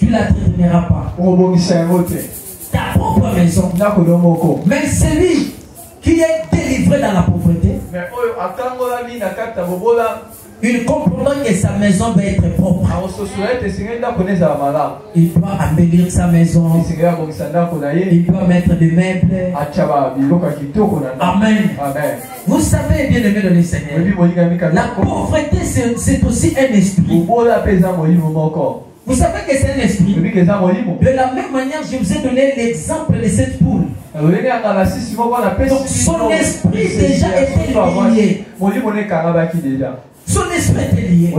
tu ne la traîneras pas. Ta propre maison. Mais celui qui est délivré dans la pauvreté, il comprend que sa maison va être propre. Il doit embellir sa maison. Il doit mettre des meubles. Amen. Vous savez, bien aimé dans le Seigneur, la pauvreté c'est aussi un esprit. Vous savez que c'est un esprit. De la même manière, je vous ai donné l'exemple de cette poule. Donc son esprit déjà était lié. Son esprit était lié.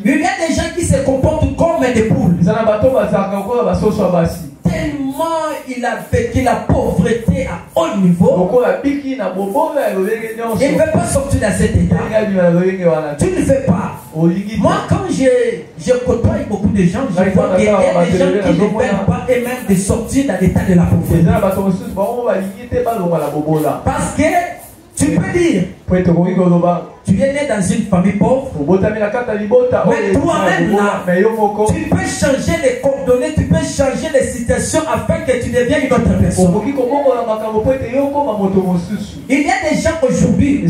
Il y a des gens qui se comportent comme des poules. Tellement il a vécu la pauvreté à haut niveau. Il ne veut pas sortir de cet état. Tu ne fais pas. Moi, quand je côtoie beaucoup de gens, je vois qu'il y a des gens qui ne veulent pas et même de sortir de l'état de la pauvreté. Parce que tu peux dire, tu es né dans une famille pauvre, mais toi-même là, tu peux changer les coordonnées, tu peux changer les situations afin que tu deviennes une autre personne. Il y a des gens aujourd'hui,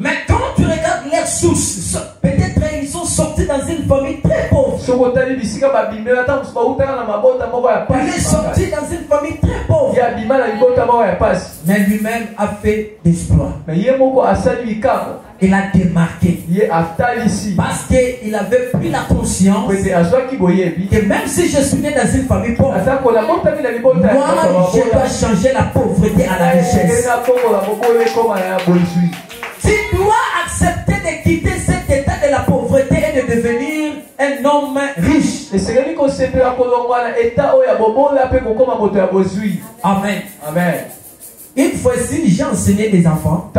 mais quand tu regardes leurs sources, peut-être ils sont sortis dans une famille très pauvre. Il est sorti dans une famille très pauvre. Mais lui-même a fait des exploits. Il a démarqué. Parce qu'il avait pris la conscience que même si je suis né dans une famille pauvre, moi je dois changer la pauvreté à la richesse. Tu dois accepter de quitter cet état de la pauvreté et de devenir un homme riche. Amen. Amen. Une fois-ci, j'ai enseigné des enfants.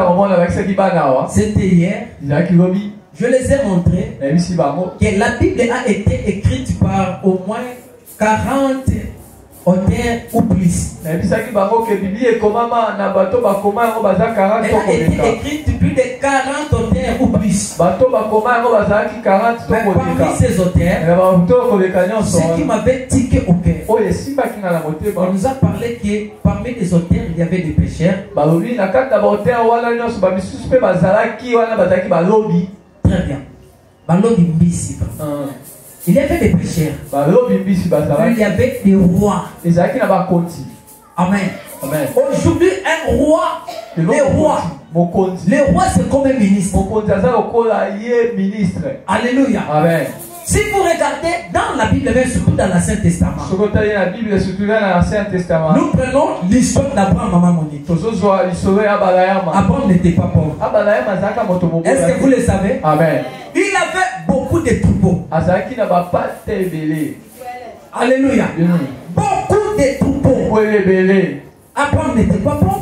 C'était hier. Je les ai montrés que la Bible a été écrite par au moins 40 auteurs ou plus. Elle a été écrite plus de 40 auteurs ou plus. Mais parmi ces auteurs, ce qui m'avait tiqué au cœur, on nous a parlé que parmi les auteurs, il y avait des pécheurs. Très bien. Il y avait des pécheurs. Il y avait des rois. Amen. Amen. Aujourd'hui, un roi, les rois, c'est comme un ministre. Alléluia. Amen. Si vous regardez dans la Bible, mais surtout dans l'Ancien Testament, nous prenons l'histoire d'Abraham, maman Monique. Abraham n'était pas pauvre. Est-ce que vous le savez? Amen. Il avait beaucoup de troupeaux. Alléluia. Beaucoup de troupeaux. Abraham n'était pas pauvre.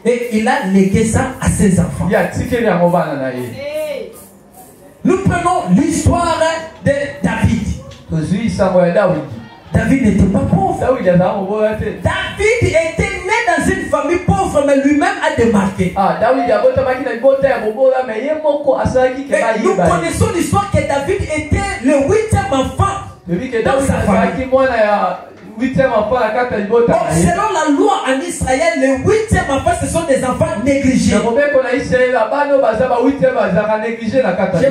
Et il a légué ça à ses enfants. Nous prenons l'histoire de David. David n'était pas pauvre. David était né dans une famille pauvre, mais lui-même a démarqué. Nous connaissons l'histoire que David était le 8e enfant dans sa famille. Donc, selon la loi en Israël, les 8e enfants, ce sont des enfants négligés. Je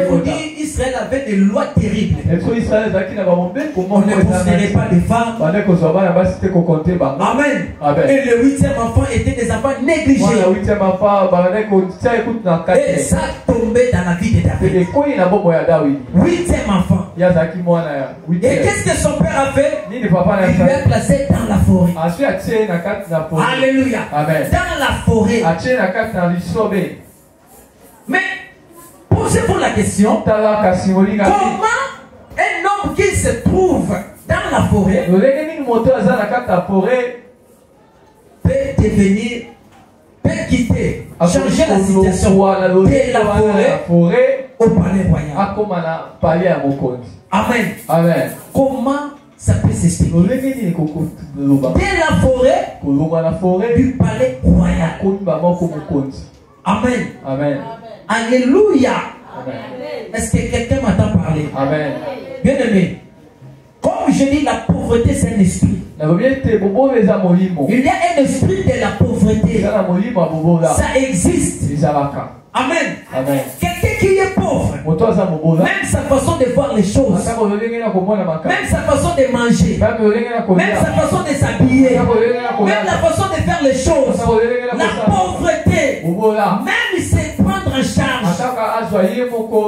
vous dis, Israël avait des lois terribles. On ne considérait pas les femmes. Amen. Et les 8e enfants étaient des enfants négligés. Et ça tombait dans la vie de David. 8e enfant. Et qu'est-ce que son père a fait? Il l'a placé dans la forêt. Alléluia. Amen. Dans la forêt. Mais posez-vous la question, comment un homme qui se trouve dans la forêt peut devenir, peut quitter, changer la situation de la forêt au palais royal? Amen. Amen. Comment ça peut s'expliquer? De la forêt du palais royal. Amen. Amen. Alléluia. Est-ce que quelqu'un m'entend parler? Amen. Bien aimé, comme je dis, la pauvreté c'est un esprit. Il y a un esprit de la pauvreté. Ça existe. Amen. Amen. Quelqu'un qui est pauvre, même sa façon de voir les choses, même sa façon de manger, même sa façon de s'habiller, même la façon de faire les choses, la pauvreté, même c'est prendre en charge.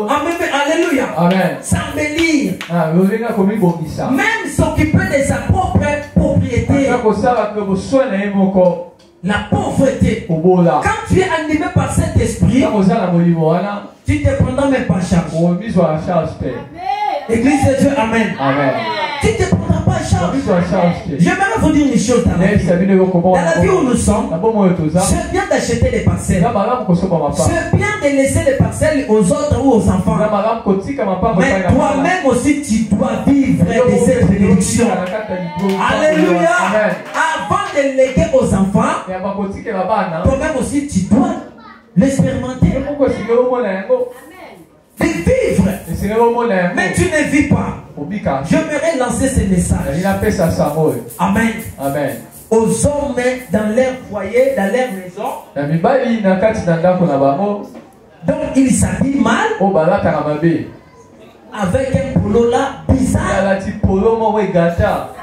Amen. Alléluia. S'embellir, même s'occuper de sa propre propriété. La pauvreté. Quand tu es animé par cet esprit, tu ne te prendras même pas en charge. Église de Dieu, amen. Tu ne te prendras pas en charge. J'aimerais vous dire une chose dans la vie. Dans la vie où nous sommes, c'est bien d'acheter des parcelles. C'est bien de laisser les parcelles aux autres ou aux enfants. Mais toi-même aussi, tu dois vivre de cette bénédiction. Alléluia. Avant de léguer aux enfants, toi-même aussi, tu dois l'expérimenter. De vivre. Mais tu ne vis pas. J'aimerais lancer ce message. Amen. Aux hommes dans leur foyer, dans leur maison. Donc ils s'habillent mal. Avec un polo là bizarre.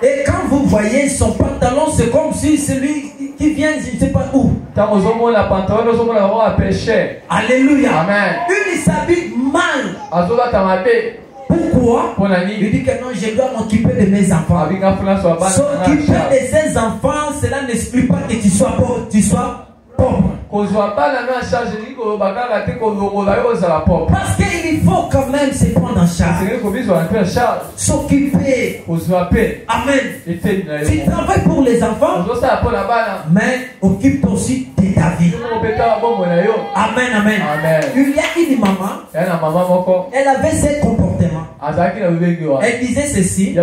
Et quand vous voyez son pantalon, c'est comme si celui qui vient, je ne sais pas où. Alléluia. Amen. Il s'habille mal. Pourquoi? Il dit que non, je dois m'occuper de mes enfants. S'occuper de ses enfants, cela n'exclut pas que tu sois pauvre. Parce qu'il faut quand même se prendre en charge. S'occuper. Amen. Tu travailles pour les enfants, mais occupe-toi aussi de ta vie. Amen. Il y a une maman, elle avait ce comportement. Elle disait ceci: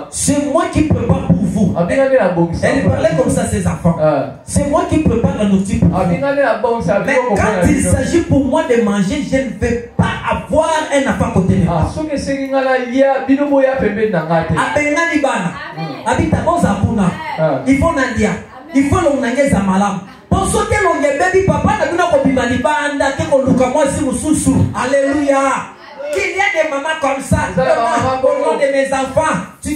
c'est moi qui prépare pour vous. Elle parlait comme ça à ses enfants. C'est moi qui prépare la nourriture pour vous. Mais quand il s'agit pour moi de manger, je ne vais pas avoir un enfant côté de moi. Il faut Nadia. Il faut l'ongagé Zamalam. Pour ce que l'on est baby papa, alléluia. Qu'il y a des mamans comme ça, au nom de mes enfants, tu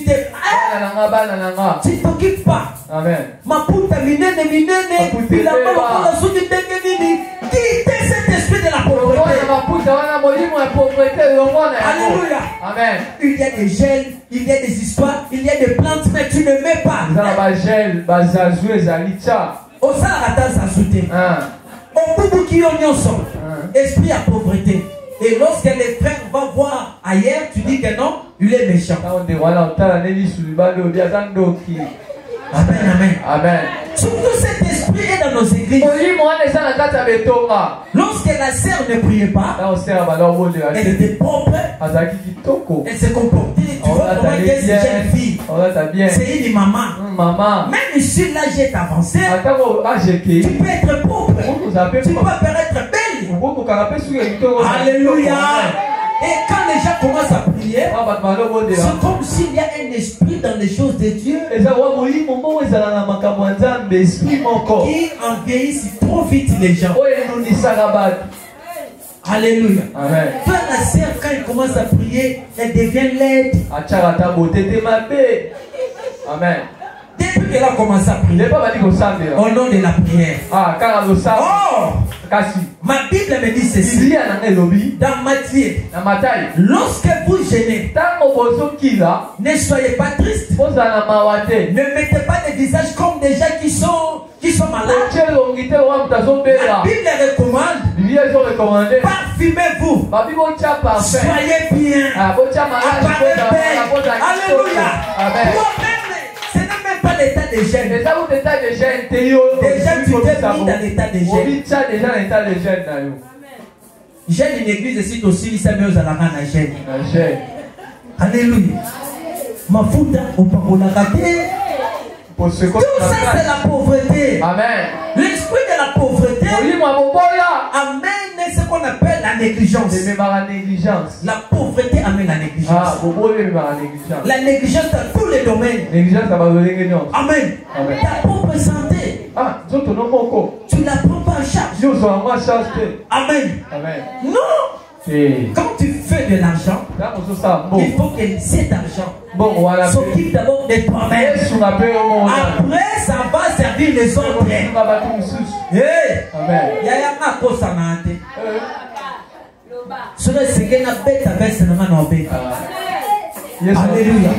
t'occupes pas. Amen. Ma puta minene, il a pas quittez cet esprit de la pauvreté. Alléluia. Amen. Il y a des gels, il y a des histoires, il y a des plantes, mais tu ne mets pas. Au Sarata, ça soutient. Au bout qui ont esprit à pauvreté. Et lorsque les frères vont voir ailleurs, tu dis que non, il est méchant. Amen. Surtout cet esprit est dans nos églises. Lorsque la sœur ne priait pas, elle était propre, elle se comportait. Tu vois comment elle est cette jeune fille. C'est une maman. Même si l'âge est avancé, tu peux être propre. Tu peux paraître belle. Alléluia. Et quand les gens commencent à prier, c'est comme s'il y a un esprit dans les choses de Dieu qui envahissent trop vite les gens. Alléluia. Frère, la sœur, quand elle commence à prier, elle devient laide. Amen. Depuis qu'elle a commencé à prier, au nom de la prière. Ma Bible me dit ceci. Dans Matthieu, lorsque vous gênez, ne soyez pas triste. Ne mettez pas des visages comme des gens qui sont malades. La Bible recommande: parfumez-vous, soyez bien, apparez belle. Alléluia. Ce n'est même pas l'état des jeunes. Déjà tu t'es mis dans l'état des jeunes. Jeune une église ici aussi, il s'est mis aux alarmes à jeune. Alléluia. Ma fouta au pacolakate. Tout ça c'est la pauvreté. Amen. L'esprit de la pauvreté. Amen. C'est qu'on appelle la négligence. La pauvreté amène la négligence. La négligence dans tous les domaines. Amen. Ta propre santé. Tu ne la prends pas en charge. Amen. Non. Quand tu fais de l'argent, il faut que cet argent s'occupe d'abord de toi-même. Après, ça va servir les autres. Alléluia.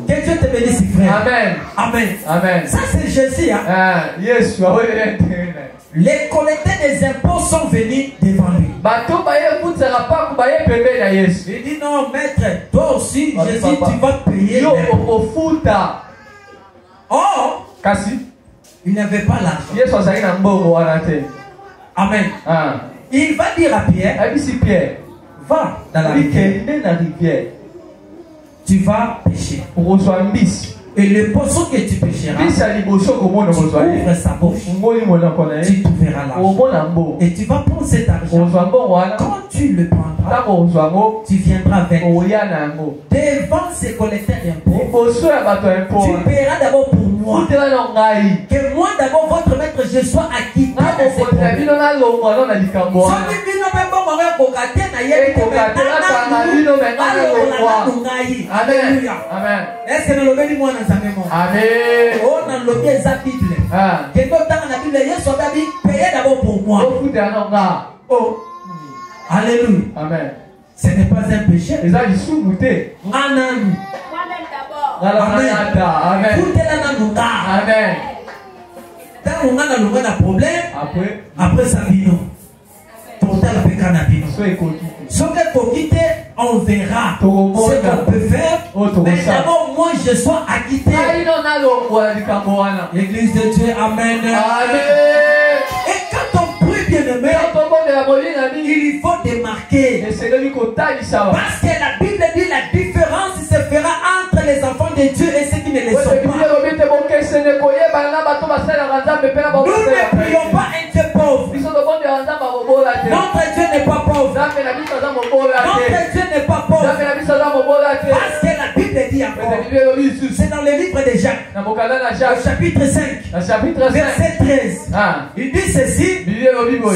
Que Dieu te bénisse, frère. Amen. Ça, c'est Jésus. Les collecteurs des impôts sont venus devant lui. Il dit non, maître, toi aussi, Jésus, tu vas payer. Or, il n'avait pas l'argent. Amen. Il va dire à Pierre, va dans la rivière. Tu vas pêcher. Et le poisson que tu pêcheras, tu ouvres sa bouche, tu trouveras l'argent. Et tu vas prendre cet argent. Quand tu le prendras, tu viendras vers devant ces collecteurs d'impôts. Tu paieras d'abord pour moi. Que moi d'abord, votre maître, je sois acquitté de ces problèmes. Alléluia. Est-ce que nous le bénissons? Amen. On a le bien sa Bible. Que dans la Bible, il y a son David payé d'abord pour moi. Oh. Alléluia. Amen. Ce n'est pas un péché. Amen. Quand on a un problème, après ça vient. Ce qu'on peut quitter, on verra ce qu'on peut faire. Mais d'abord, moi je sois acquitté. L'église de Dieu, amen. Et quand on prie, bien aimé, il faut démarquer. Parce que la Bible dit la différence se fera entre les enfants de Dieu et ceux qui ne les sont pas. Nous ne prions pas un Dieu pauvre. Notre Dieu n'est pas pauvre. Notre Dieu n'est pas pauvre. Parce que la Bible dit encore. C'est dans le livre de Jacques. Au chapitre 5. Verset 13. Il dit ceci.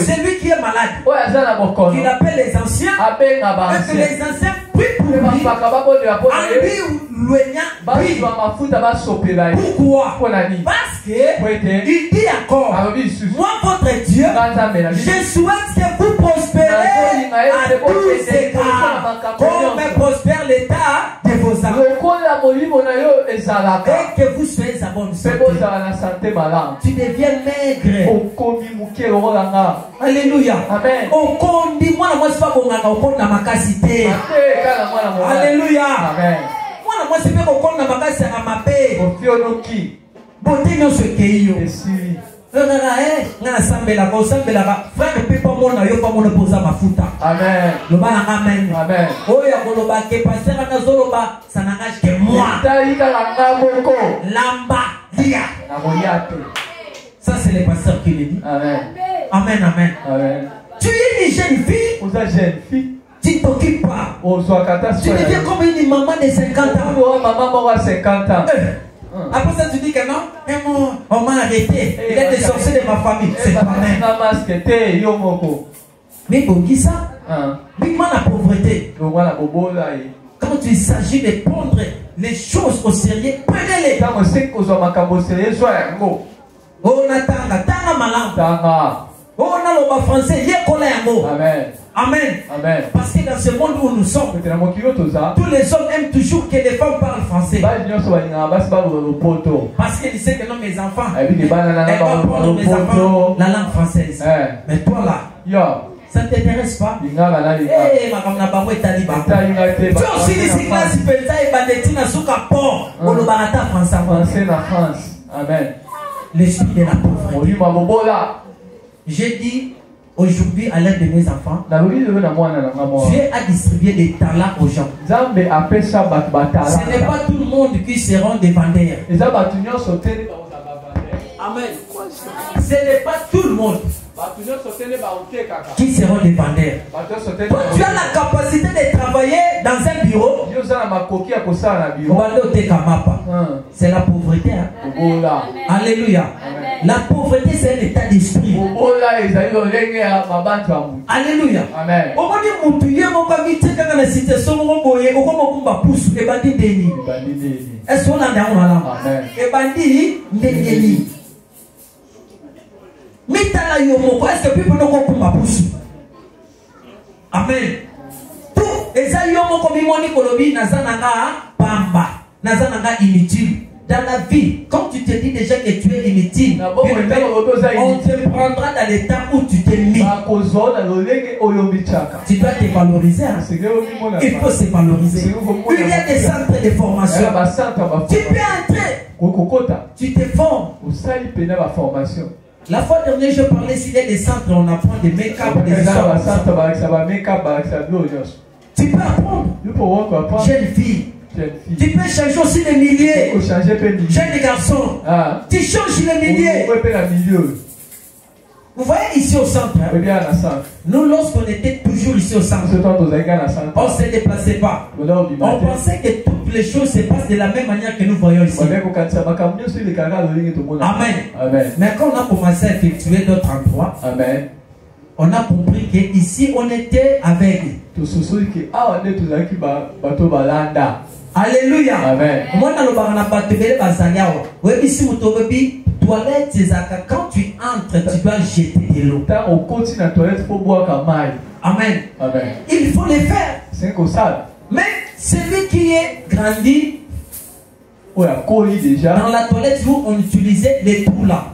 C'est lui qui est malade. Il appelle les anciens. Et que les anciens prient pour lui. En lui pourquoi? Parce que il dit encore, moi votre Dieu, je souhaite que vous prospérez à tous égards, comme prospère l'état de vos âmes, et que vous soyez à bonne santé. Tu deviens maigre. Alléluia. Amen. Alléluia. Amen. Moi c'est pas qu'on a makasi à ma paix. Beauté non ce qui yo. Na sambela ko sambela frère peut pas mon yo pas mon posa mafuta. Amen. Le bana amen. Amen. Oya koloba ke passer na zoloba ça n'engage que moi. Lamba dia. Ça c'est le pasteur qui le dit. Amen. Amen amen. Amen. Tu es une jeune fille. Vous êtes jeune fille. Tu ne t'occupes pas. Tu deviens comme une maman de 50 ans. Maman de 50 ans. Après ça, tu dis que non, on m'a arrêté. Il est des sorciers de ma famille. C'est pas vrai. Mais pour qui ça? Mais la pauvreté. Quand il s'agit de prendre les choses au sérieux, prenez-les. On attend, tanga malade. On a le français, il y a Amen. Amen. Amen. Parce que dans ce monde où nous sommes, tous les hommes aiment toujours que les femmes parlent français. Parce qu'ils disent que non, mes enfants, elles vont prendre mes enfants la langue française. Mais toi là, ça ne t'intéresse pas? Eh, madame Nabawe Taliba. Tu aussi les classes Pelta et Bandetina Souka Port. On le barata français na France. Amen. L'esprit de la pauvreté. J'ai dit aujourd'hui à l'un de mes enfants, Dieu a distribué des talents aux gens. Ce n'est pas tout le monde qui seront des vendeurs. Amen. Ce n'est pas tout le monde. qui seront des vendeurs. Toi, tu as la capacité de travailler dans un bureau. C'est la pauvreté. Hein? Alléluia. La pauvreté, c'est un état d'esprit. Alléluia. Amen. Est-ce qu'on a mitala yomoko est-ce que people no kumba pusu amen tout eza yomoko bimoni kolobi nazananga pamba nazananga inutile dans la vie quand tu te dis déjà que tu es inutile on te prendra dans l'état où tu t'es mis tu dois te valoriser hein? Il faut se valoriser il y a des centres de formation tu peux entrer tu te formes la fois dernière, je parlais s'il y a des centres, on apprend des make-up, des histoires. Tu peux apprendre. Jeune fille. Tu peux changer aussi les milliers. Jeune garçon. Tu changes les milliers. Vous voyez ici au centre. Hein? Nous, lorsqu'on était toujours ici au centre, on ne se déplaçait pas. On pensait que toutes les choses se passent de la même manière que nous voyons ici. Amen. Amen. Mais quand on a commencé à effectuer d'autres endroits, amen, on a compris qu'ici on était aveugles. Alléluia. Amen. Toilette, quand tu entres, tu dois jeter de l'eau. Amen. Amen. Il faut le faire. Mais celui qui est grandi dans la toilette où on utilisait les trous là.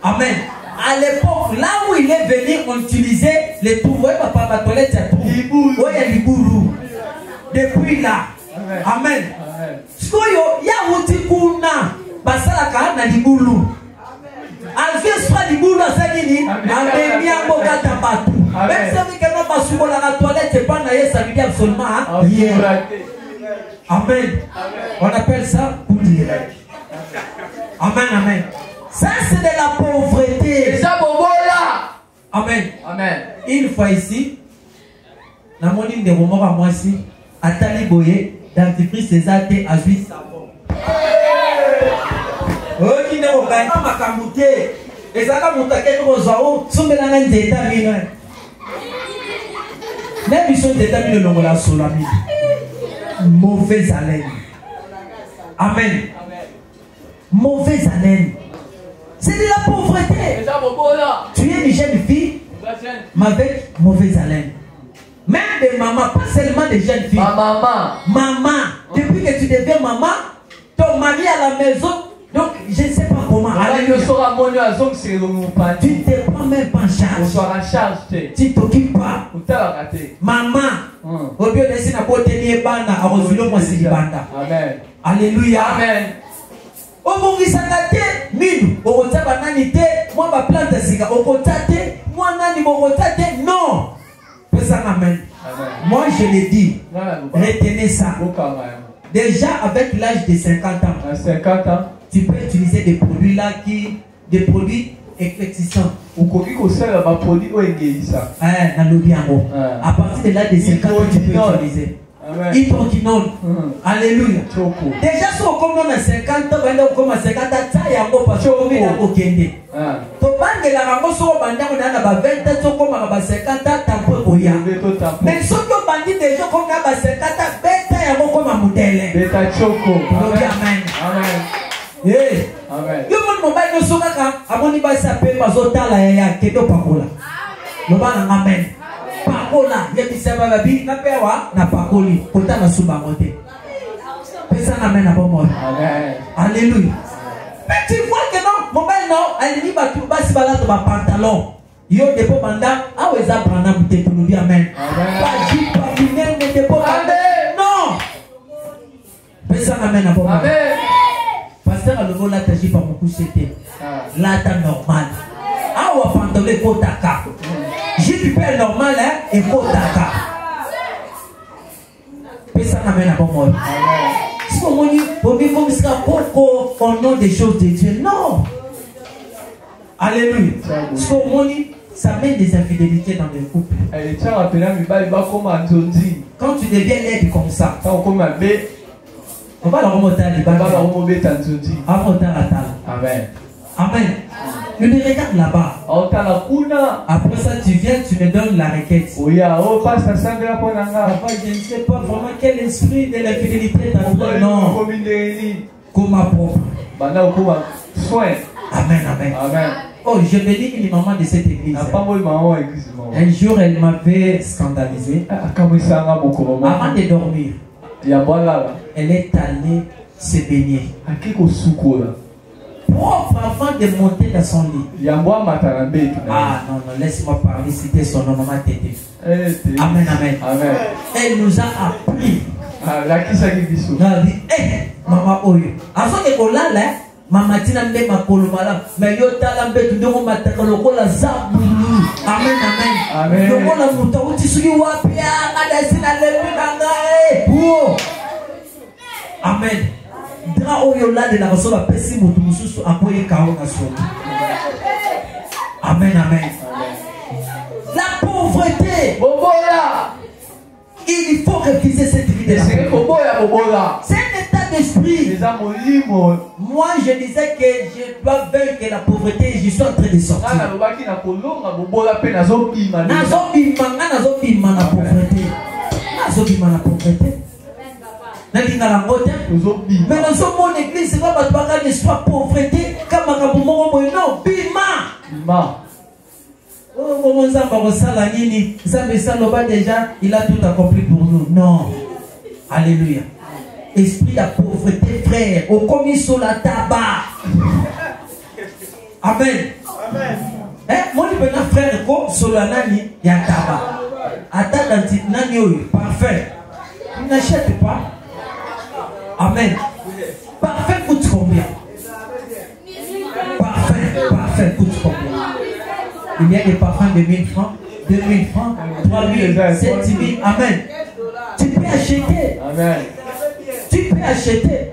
Amen. À l'époque, là où il est venu, on utilisait les trous. Oui, papa, la toilette, il y a trous. Oui, il y a les bourrous. Depuis là. Amen. Il y a un basala ka na libulu alves fra libulu asanini amemia boka tabatu même si que non basuko la toilette pas na yesa lui absolument rien. Amen. On appelle ça coudir. Amen, amen. Ça c'est de la pauvreté. Ça amen. Amen. Une fois ici na moni de moment à moi ici atali boye dentifrice ces athées à huit savon. Oh, qui n'est pas makamute. Et ça va monter quelque chose où sont les gens déterminés. Même ils sont déterminés le long de la solami. Mauvaise haleine. Amen. Mauvaise haleine. C'est de la pauvreté. Tu es une jeune fille, mais avec mauvaise haleine. Même des mamans, pas seulement des jeunes filles. Maman. Depuis que tu deviens maman, ton mari à la maison. Donc, je ne sais pas comment. Tu ne te prends même pas en charge. Tu ne t'occupes pas. Maman, au lieu de laisser la beauté, Amen. Alléluia. Amen. Au monde qui s'engage, mine, au retard bananité, moi ma plante siga, au côté, moi nani mon côté, non. Amen. Moi je l'ai dit, retenez ça. Déjà avec l'âge de 50 ans. Tu peux utiliser des produits là des produits éclaircissants. À partir de l'âge de 50 ans, tu peux utiliser. Hydroquinone. Alléluia. Déjà, si on commence à 50 ans, on commence à 50 ans, il y a un peu de choses qui sont okende. Donc, quand on a 20 ans, on commence à 50 ans, on peut y aller. Mais si on a déjà comme 50 ans, il y a un peu de modèle. Amen. Amen. Amen. Yo mon mobile no soka ka amoni ba sa pe bazotala ya kedo pakola. Lobana amen. Pakola ya bisaba babi na pewa na pakoli kota na suba mote. Pesa na amen abomo. Amen. Alléluia. Mais tu vois que non, mobile non, elle dit ba tu ba si bala to ba pantalon. Yo depo banda aweza prana mute to bi amen. Amen. Ba ji pa binen ne depo amen. Non. Pesa na amen abomo. Amen. Pasteur à nouveau là t'agis pas beaucoup c'était là t'as normal ah ou pantalon kotaka j'ai pu faire normal hein et kotaka personne n'amène à bon mot si on dit pour vivre comme ça pourquoi au nom des choses de Dieu non Alléluia. So money, ça met des infidélités dans les couples. Quand tu deviens laid comme ça, on va leur remonter à l'Iban. Amen. Amen. Je me regarde là-bas. Après ça, tu viens, tu me donnes la requête. Papa, je ne sais pas vraiment quel esprit de l'infidélité dans le non. Comme ma propre. Amen, amen. Amen. Oh, je bénis une maman de cette église. Un jour, elle m'avait scandalisé. Avant de dormir, elle est allée se baigner. Propre avant de monter dans son lit. Ah non, non, laisse-moi parler, c'était son nom, maman Tété. Amen, amen. Amen. Elle nous a appris. Elle a dit, hé, maman Oyo. Avant de là, maman Tina mbe makolomala, mais yo talambe tu dongo mataka lokola zabulu. Amen, amen. Amen. Lokola muta uti sugi wapi ada sina lepi nanga Amen. Dra oyo la de la rasola pesi mutu mususu apoye kao na soto. Amen, amen. La pauvreté. Bobola. Il faut refuser cette vie de la pauvreté. C'est un état d'esprit. Moi, je disais que je dois vaincre la pauvreté et je suis en train de sortir. Mais dans mon église, c'est pas parce que je sois pauvreté, comme non, bima. Oh, déjà, il a tout accompli pour nous. Non. Alléluia. Esprit de pauvreté, frère. Au commis sur la tabac. Amen. Amen. Mon frère, sur la nani, il y a tabac. Attends, parfait. Il n'achète pas. Amen. Parfait coûte combien? Parfait coûte combien? Il y a des parfums de 1000 francs, 2000 francs, 3000, 7000. Amen. Tu peux acheter. Amen. Tu peux acheter.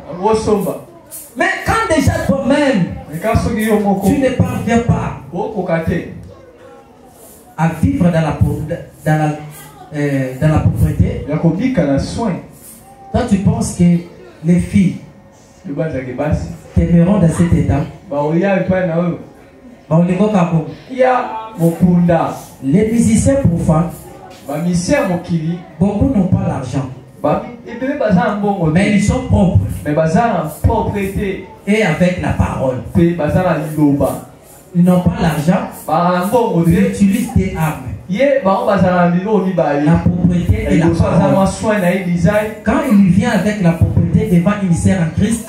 Mais quand déjà toi-même, tu ne parviens pas à vivre dans la pauvreté, toi tu penses que les filles t'aimeront dans cet état. Les musiciens profanes, beaucoup n'ont pas l'argent. Mais ils sont propres. Et avec la parole. Ils n'ont pas l'argent. Ils utilisent des armes. La propriété et la parole. Quand il vient avec la propriété devant une misère en Christ,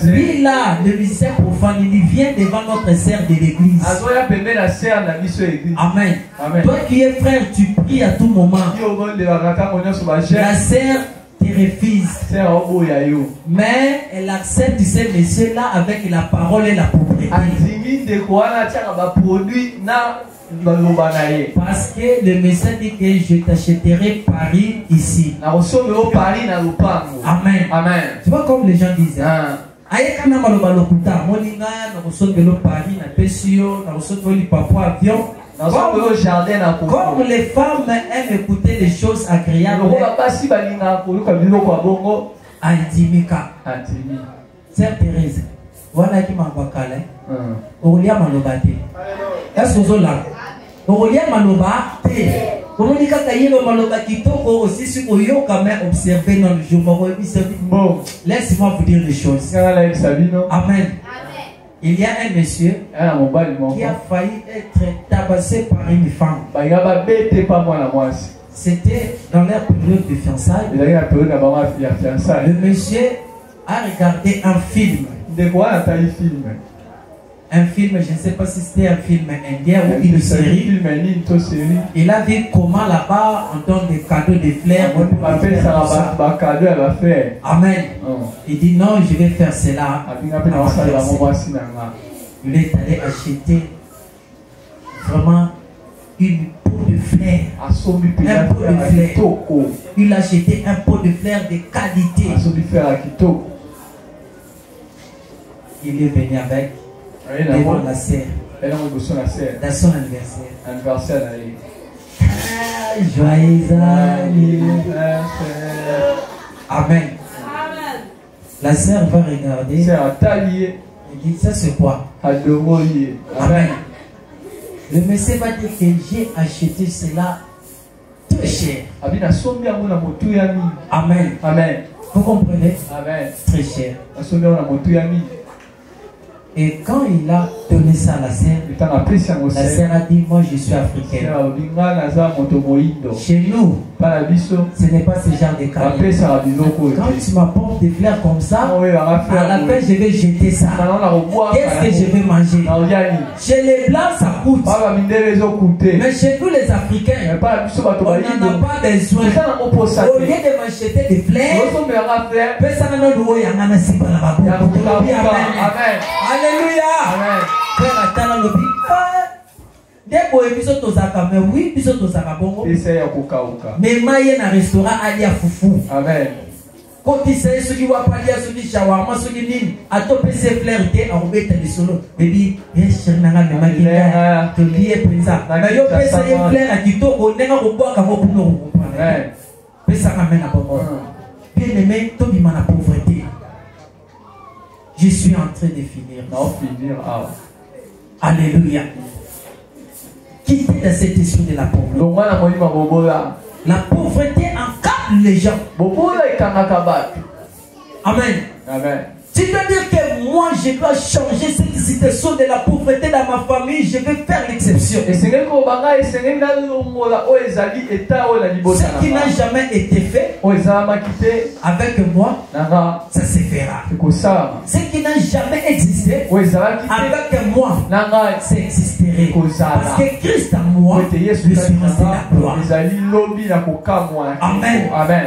lui là, le musicien profane, il vient devant notre sœur de l'église. Amen. Amen. Toi qui es frère, tu pries à tout moment. La sœur te refuse. Mais elle accepte ces messieurs-là avec la parole et la propriété. Parce que le message dit que je t'achèterai Paris ici. Amen. Amen. Tu vois comme les gens disent. Comme les femmes aiment écouter des choses agréables. Antimika. Sœur Thérèse, voilà qui m'a bakale. Olia malobate. Est-ce que vous là? Olia malobate. Comment dit que yelo maloba kitoko aussi sur oyo quand même observer dans le jour. Bon, laissez-moi vous dire les choses. Amen. Il y a un monsieur qui a failli être tabassé par une femme. C'était dans leur période de fiançailles. Le monsieur a regardé un film. Un film, je ne sais pas si c'était un film indien ou une série. Il a vu comment là-bas on donne des cadeaux, des fleurs. Amen. Il dit non, je vais faire cela. Il est allé acheter vraiment une peau de fleurs. Un pot de fleurs. Il a acheté un pot de fleurs de qualité. Il est venu avec. devant la sœur. Dans son anniversaire. Ah, joyeux anniversaire. Amen. La sœur va regarder. Elle dit, ça c'est quoi? Amen. Le monsieur va dire que j'ai acheté cela très cher. Amen. Amen. Vous comprenez? Amen. Très cher. Et quand il a donné ça à la sœur a dit, moi je suis africaine. Chez nous, ce n'est pas ce genre de cadeau. Quand tu m'apportes des fleurs comme ça, à la fin je vais jeter ça. Qu'est-ce que je vais manger? Chez les blancs ça coûte. Mais chez nous les Africains, on n'en a pas besoin. Au lieu de m'acheter des fleurs, Alléluia. Amen. Frère Atala lobi. Dès qu'on est biso tozaka mais oui biso tozaka bongo. Mais maye na restaurant ali ya fufu. Amen. Quand il sait ce qui va pas dire ce qui shawarma ce qui nini a topé ses fleurs té a obeta de solo. Baby, chéri nanga me makinga. To lié pensa. Mais yo pesa ye fleur a kitoko nenga ko boka ko puno ko comprendre. Amen. Pesa ka mena bongo. Bien aimé, to bima na pauvreté. Je suis en train de finir. Alléluia. Quittez de cet esprit de la pauvreté. La pauvreté encadre les gens. Amen. Amen. C'est-à-dire que moi, je dois changer cette situation de la pauvreté dans ma famille. Je vais faire l'exception. Ce qui n'a jamais été fait avec moi, ça se fera. Ce qui n'a jamais existé avec moi, ça existerait. Parce que Christ en moi, je suis resté la gloire. Amen. Amen.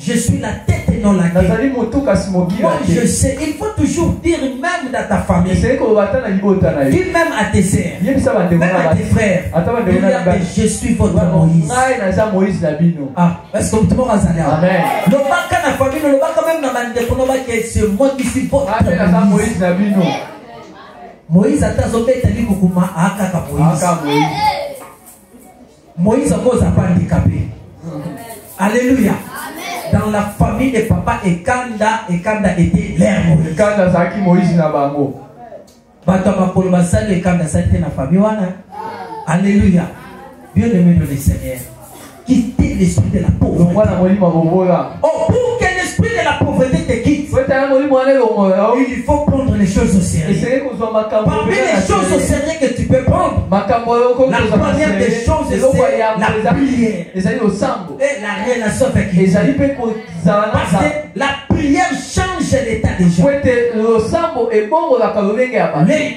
Je suis la tête et non la queue. Moi, je sais, il faut toujours dire même dans ta famille. Dis même à tes sœurs, même à tes frères. Je suis votre Moïse. Ah, est-ce que tout le monde a dit Amen. Le bac à la famille, le bac même dans la découverte, c'est moi qui suis votre Moïse. Moïse a tazobé tali kukuma akaka Moïse. Moïse a cause à pas handicapé. Alléluia. Dans la famille de papa et Kanda était l'air Moïse. Kanda zaki Moïse na bango. Bato makolo basali et Kanda sali na famille wana. Alléluia. Bien aimé de le Seigneur. Quittez l'esprit de la pauvreté. Oh, pour que l'esprit de la pauvreté te quitte, il faut prendre les choses au sérieux. Parmi les choses au sérieux que tu peux prendre, la première des choses, c'est la prière et la relation avec Dieu. Parce que la prière change l'état des gens.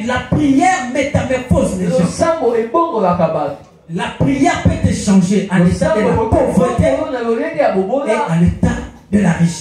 La prière métamorphose les gens. La prière peut te changer en état de la pauvreté et en état de la richesse.